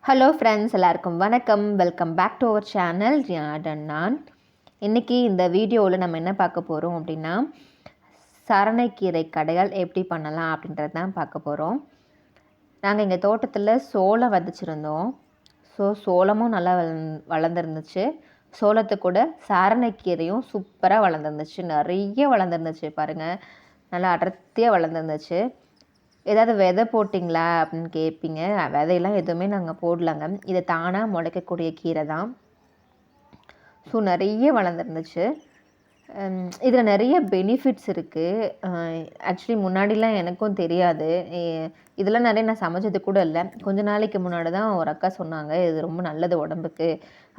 Hello friends, எல்லாருக்கும் வணக்கம். Welcome back to our channel ரியானுடன். இன்றைக்கி இந்த வீடியோவில் நம்ம என்ன பார்க்க போகிறோம் அப்படின்னா, சரணை கீரை கடையால் எப்படி பண்ணலாம் அப்படின்றது தான் பார்க்க போகிறோம். நாங்கள் எங்கள் தோட்டத்தில் சோளம் விதைச்சிருந்தோம். சோளமும் நல்லா வளர்ந்துருந்துச்சு. சோளத்து கூட சரணைக்கீரையும் சூப்பராக வளர்ந்துருந்துச்சு. நிறைய வளர்ந்துருந்துச்சு பாருங்கள், நல்லா அடர்த்தியாக வளர்ந்துருந்துச்சு. ஏதாவது விதை போட்டிங்களா அப்படின்னு கேட்பீங்க. விதையெல்லாம் எதுவுமே நாங்கள் போடலங்க. இது தானாக முளைக்கக்கூடிய கீரை தான். ஸோ நிறைய வளர்ந்துருந்துச்சு. இதில் நிறைய பெனிஃபிட்ஸ் இருக்குது. ஆக்சுவலி முன்னாடிலாம் எனக்கும் தெரியாது. இதெல்லாம் நிறைய நான் சமைச்சது கூட இல்லை. கொஞ்ச நாளைக்கு முன்னாடி தான் ஒரு அக்கா சொன்னாங்க, இது ரொம்ப நல்லது உடம்புக்கு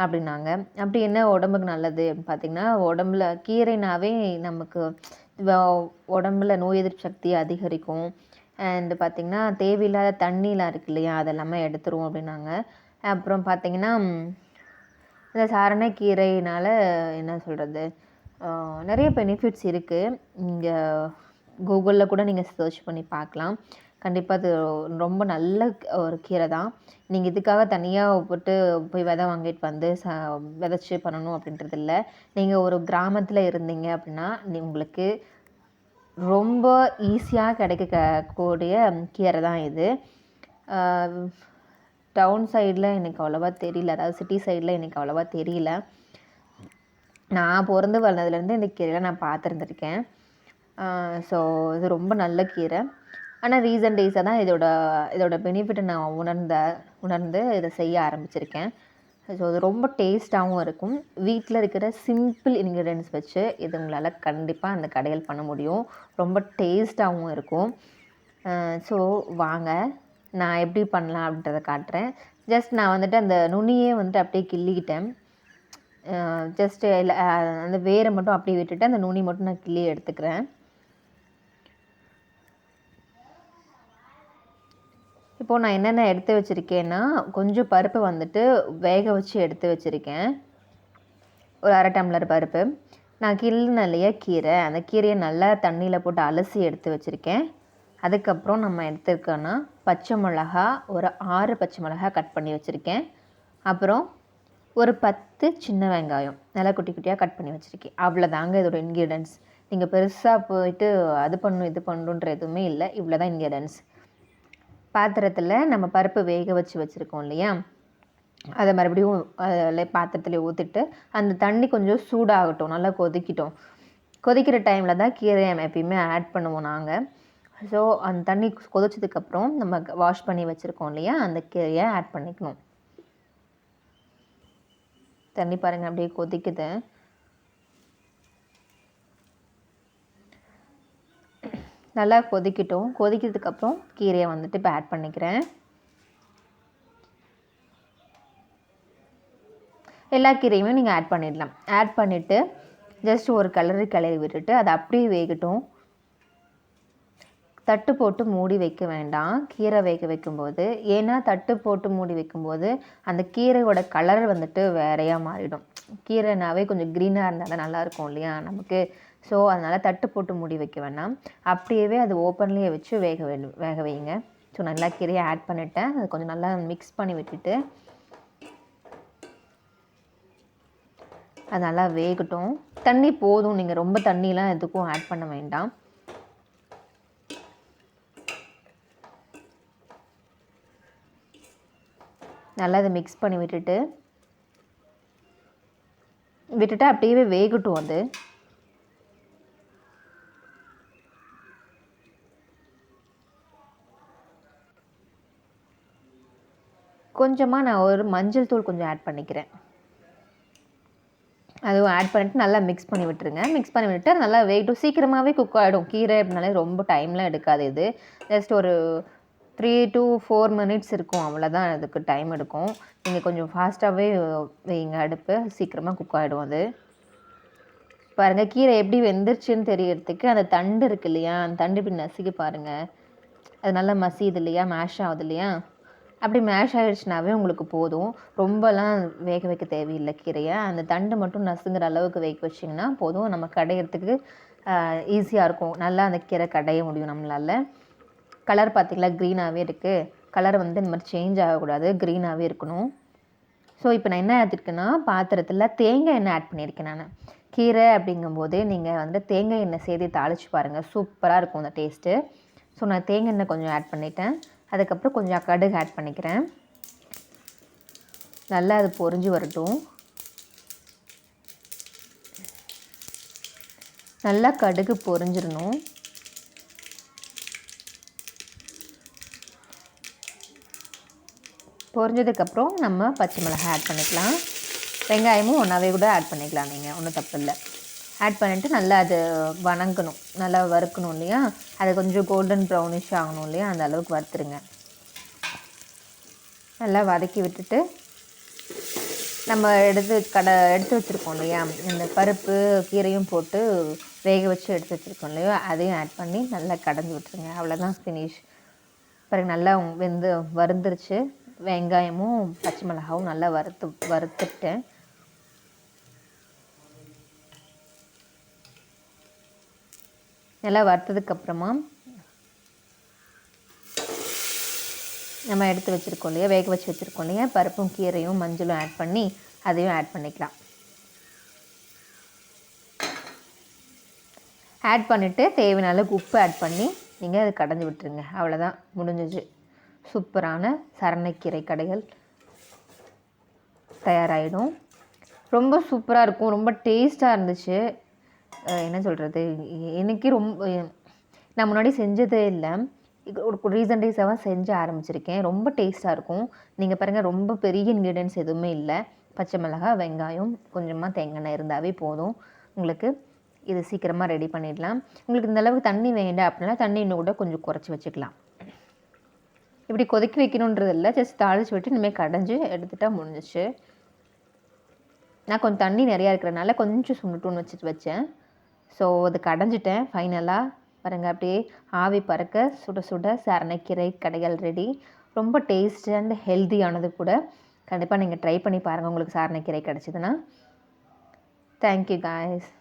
அப்படின்னாங்க. அப்படி என்ன உடம்புக்கு நல்லது அப்படின்னு பார்த்திங்கன்னா, உடம்புல கீரைனாவே நமக்கு உடம்புல நோய் எதிர்ப்பு சக்தி அதிகரிக்கும். அண்டு பார்த்திங்கன்னா தேவையில்லாத தண்ணிலாம் இருக்கு இல்லையா, அதெல்லாமே எடுத்துரும் அப்படின்னாங்க. அப்புறம் பார்த்திங்கன்னா இந்த சரணைக்கீரையினால் என்ன சொல்கிறது, நிறைய பெனிஃபிட்ஸ் இருக்குது. நீங்கள் கூகுளில் கூட நீங்கள் சர்ச் பண்ணி பார்க்கலாம். கண்டிப்பாக அது ரொம்ப நல்ல ஒரு கீரை தான். நீங்கள் இதுக்காக தனியாக போட்டு போய் விதை வாங்கிட்டு வந்து விதைச்சி பண்ணணும் அப்படின்றது இல்லை. நீங்கள் ஒரு கிராமத்தில் இருந்தீங்க அப்படின்னா உங்களுக்கு ரொம்ப ஈஸியாக கிடைக்கக்கூடிய கீரை தான் இது. டவுன் சைடில் எனக்கு அவ்வளோவா தெரியல, அதாவது சிட்டி சைடில் எனக்கு அவ்வளோவா தெரியல. நான் பிறந்து வளர்ந்ததுலேருந்து இந்த கீரையில் நான் பார்த்துருந்துருக்கேன். ஸோ இது ரொம்ப நல்ல கீரை. ஆனால் ரீசன்ட் டேஸாக தான் இதோட பெனிஃபிட்டை நான் உணர்ந்து இதை செய்ய ஆரம்பிச்சிருக்கேன். ஸோ அது ரொம்ப டேஸ்ட்டாகவும் இருக்கும். வீட்டில் இருக்கிற சிம்பிள் இன்க்ரீடியன்ஸ் வச்சு இது உங்களால் கண்டிப்பாக அந்த கடையில் பண்ண முடியும். ரொம்ப டேஸ்ட்டாகவும் இருக்கும். ஸோ வாங்க, நான் எப்படி பண்ணலாம் அப்படின்றத காட்டுறேன். ஜஸ்ட் நான் வந்துட்டு அந்த நுனியே வந்துட்டு அப்படியே கிள்ளிக்கிட்டேன். ஜஸ்ட்டு இல்லை, அந்த வேரை மட்டும் அப்படியே விட்டுட்டு அந்த நுனி மட்டும் நான் கிள்ளி எடுத்துக்கிறேன். இப்போது நான் என்னென்ன எடுத்து வச்சுருக்கேன்னா, கொஞ்சம் பருப்பு வந்துட்டு வேக வச்சு எடுத்து வச்சுருக்கேன். ஒரு 1/2 டம்ளர் பருப்பு. நான் கிள்ளின இல்லையா கீரை, அந்த கீரையை நல்லா தண்ணியில் போட்டு அலசி எடுத்து வச்சுருக்கேன். அதுக்கப்புறம் நம்ம எடுத்துருக்கோன்னா பச்சை மிளகா, ஒரு 6 பச்சை மிளகா கட் பண்ணி வச்சுருக்கேன். அப்புறம் ஒரு 10 சின்ன வெங்காயம் நல்லா குட்டி குட்டியாக கட் பண்ணி வச்சுருக்கேன். அவ்வளோதாங்க இதோட இன்க்ரீடியன்ஸ். நீங்கள் பெருசாக போயிட்டு அது பண்ணணும் இது பண்ணணுன்ற எதுவுமே இல்லை. இவ்வளோ தான் இன்க்ரீடியன்ஸ். பாத்திரத்தில் நம்ம பருப்பு வேக வச்சுருக்கோம் இல்லையா, அதை மறுபடியும் அதில் பாத்திரத்தில் ஊற்றிட்டு அந்த தண்ணி கொஞ்சம் சூடாகட்டும், நல்லா கொதிக்கட்டும். கொதிக்கிற டைமில் தான் கீரையை எப்பயுமே ஆட் பண்ணுவோம் நாங்கள். ஸோ அந்த தண்ணி கொதிச்சதுக்கப்புறம் நம்ம வாஷ் பண்ணி வச்சுருக்கோம் இல்லையா, அந்த கீரையை ஆட் பண்ணிக்கணும். தண்ணி பாருங்கள் அப்படியே கொதிக்குது. நல்லா கொதிக்கட்டும். கொதிக்கிறதுக்கப்புறம் கீரையை வந்துட்டு இப்போ ஆட் பண்ணிக்கிறேன். எல்லா கீரையுமே நீங்கள் ஆட் பண்ணிடலாம். ஆட் பண்ணிவிட்டு ஜஸ்ட் ஒரு கிளறி விட்டுட்டு அதை அப்படியே வேகட்டும். தட்டு போட்டு மூடி வைக்க வேண்டாம் கீரை வேக வைக்கும்போது. ஏன்னா தட்டு போட்டு மூடி வைக்கும்போது அந்த கீரையோட கலர் வந்துட்டு வேறையாக மாறிடும். கீரைனாவே கொஞ்சம் க்ரீனாக இருந்தால் தான் நல்லாயிருக்கும் இல்லையா நமக்கு. ஸோ அதனால் தட்டு போட்டு மூடி வைக்க வேண்டாம். அப்படியே அது ஓப்பன்லேயே வச்சு வேக வைங்க. ஸோ நல்லா கீரையை ஆட் பண்ணிவிட்டேன். அது கொஞ்சம் நல்லா மிக்ஸ் பண்ணி விட்டுட்டு அது நல்லா வேகட்டும். தண்ணி போதும், நீங்கள் ரொம்ப தண்ணியெலாம் எதுக்கும் ஆட் பண்ண வேண்டாம். நல்லா அதை மிக்ஸ் பண்ணி விட்டுட்டு அப்படியே வேகட்டும். அது கொஞ்சமாக நான் ஒரு மஞ்சள் தூள் கொஞ்சம் ஆட் பண்ணிக்கிறேன். அதுவும் ஆட் பண்ணிவிட்டு நல்லா மிக்ஸ் பண்ணி விட்டுருங்க. மிக்ஸ் பண்ணி விட்டுட்டு நல்லா வேகட்டும். சீக்கிரமாகவே குக் ஆகிடும். கீரை அப்படின்னாலே ரொம்ப டைம்லாம் எடுக்காது. இது ஜஸ்ட் ஒரு 3 to 4 minutes இருக்கும், அவ்வளோதான் அதுக்கு டைம் எடுக்கும். நீங்கள் கொஞ்சம் ஃபாஸ்ட்டாகவே வைங்க அடுப்பு, சீக்கிரமாக குக் ஆகிடும். அது பாருங்கள், கீரை எப்படி வெந்துருச்சுன்னு தெரியறதுக்கு அந்த தண்டு இருக்குது இல்லையா, அந்த தண்டு இப்படி நசுக்கி பாருங்கள். அது நல்லா மசியுது இல்லையா, மேஷ் ஆகுது இல்லையா. அப்படி மேஷ் ஆகிடுச்சுனாவே உங்களுக்கு போதும். ரொம்பலாம் வேக வைக்க தேவையில்லை கீரையை. அந்த தண்டு மட்டும் நசுங்கிற அளவுக்கு வேக வச்சிங்கன்னா போதும். நம்ம கடையிறதுக்கு ஈஸியாக இருக்கும். நல்லா அந்த கீரை கடைய முடியும் நம்மளால். கலர் பார்த்திங்களா, க்ரீனாகவே இருக்குது. கலர் வந்து இந்த மாதிரி சேஞ்ச் ஆகக்கூடாது, க்ரீனாகவே இருக்கணும். ஸோ இப்போ நான் என்ன ஆற்றிருக்கேன்னா, பாத்திரத்தில் தேங்காய் எண்ணெய் ஆட் பண்ணியிருக்கேன் நான். கீரை அப்படிங்கும்போதே நீங்கள் வந்து தேங்காய் எண்ணெய் சேர்த்து தாளித்து பாருங்கள், சூப்பராக இருக்கும் அந்த டேஸ்ட்டு. ஸோ நான் தேங்காய் எண்ணெய் கொஞ்சம் ஆட் பண்ணிட்டேன். அதுக்கப்புறம் கொஞ்சம் கடுகு ஆட் பண்ணிக்கிறேன். நல்லா அது பொரிஞ்சு வரட்டும். நல்லா கடுகு பொரிஞ்சிடணும். பொரிஞ்சதுக்கப்புறம் நம்ம பச்சை மிளகாய் ஆட் பண்ணிக்கலாம். வெங்காயமும் ஒன்றாவே கூட ஆட் பண்ணிக்கலாம், நீங்கள் ஒன்றும் தப்பு இல்லை. ஆட் பண்ணிவிட்டு நல்லா அது வணங்கணும், நல்லா வறுக்கணும் இல்லையா, அது கொஞ்சம் கோல்டன் ப்ரௌனிஷ் ஆகணும் இல்லையா, அந்த அளவுக்கு வறுத்துருங்க. நல்லா வதக்கி விட்டுட்டு நம்ம எடுத்து வச்சுருக்கோம் இல்லையா, இந்த பருப்பு கீரையும் போட்டு வேக வச்சு எடுத்து வச்சுருக்கோம் இல்லையா, அதையும் ஆட் பண்ணி நல்லா கடைஞ்சி விட்டுருங்க. அவ்வளோதான், ஃபினிஷ். பிறகு நல்லா வறுந்துருச்சு. வெங்காயமும் பச்சை மிளகாவும் நல்லா வறுத்துட்டேன். நல்லா வறுத்ததுக்கப்புறமா நம்ம எடுத்து வச்சுருக்கோம் இல்லையா, வேக வச்சு வச்சுருக்கோம் இல்லையா, பருப்பும் கீரையும் மஞ்சளும் ஆட் பண்ணி அதையும் ஆட் பண்ணிக்கலாம். ஆட் பண்ணிவிட்டு தேவையான அளவுக்கு உப்பு ஆட் பண்ணி நீங்கள் அதை கடைஞ்சி விட்டுருங்க. அவ்வளோதான், முடிஞ்சிச்சு. சூப்பரான சரணைக்கீரை கடைகள் தயாராகிடும். ரொம்ப சூப்பராக இருக்கும், ரொம்ப டேஸ்ட்டாக இருந்துச்சு. என்ன சொல்கிறது, எனக்கு நான் முன்னாடி செஞ்சதே இல்லை, ஒரு ரீசன்ட் டேஸாக செஞ்சு ஆரம்பிச்சிருக்கேன். ரொம்ப டேஸ்ட்டாக இருக்கும். நீங்கள் பாருங்கள், ரொம்ப பெரிய இன்க்ரீடியன்ட்ஸ் எதுவுமே இல்லை. பச்சை மிளகாய், வெங்காயம், கொஞ்சமாக தேங்காய் எண்ணெய் இருந்தாவே போதும். உங்களுக்கு இது சீக்கிரமாக ரெடி பண்ணிடலாம். உங்களுக்கு இந்த அளவுக்கு தண்ணி வேண்டாம் அப்படின்னா தண்ணி இன்னும் கூட கொஞ்சம் குறைச்சி வச்சுக்கலாம். இப்படி கொதிக்க வைக்கணுன்றது இல்லை, ஜஸ்ட் தாளித்து விட்டு இனிமேல் கடைஞ்சி எடுத்துகிட்டா முடிஞ்சிச்சு. நான் கொஞ்சம் தண்ணி நிறையா இருக்கிறனால கொஞ்சம் சுண்டுட்டுன்னு வச்சேன். ஸோ அது கடைஞ்சிட்டேன் ஃபைனலாக. பாருங்கள், அப்படியே ஆவி பறக்க சுட சுட சரணைக்கீரை கடைகள் ரெடி. ரொம்ப டேஸ்ட் அண்ட் ஹெல்த்தியானது கூட. கண்டிப்பாக நீங்கள் ட்ரை பண்ணி பாருங்கள், உங்களுக்கு சரணைக்கீரை கிடச்சிதுன்னா. Thank you guys.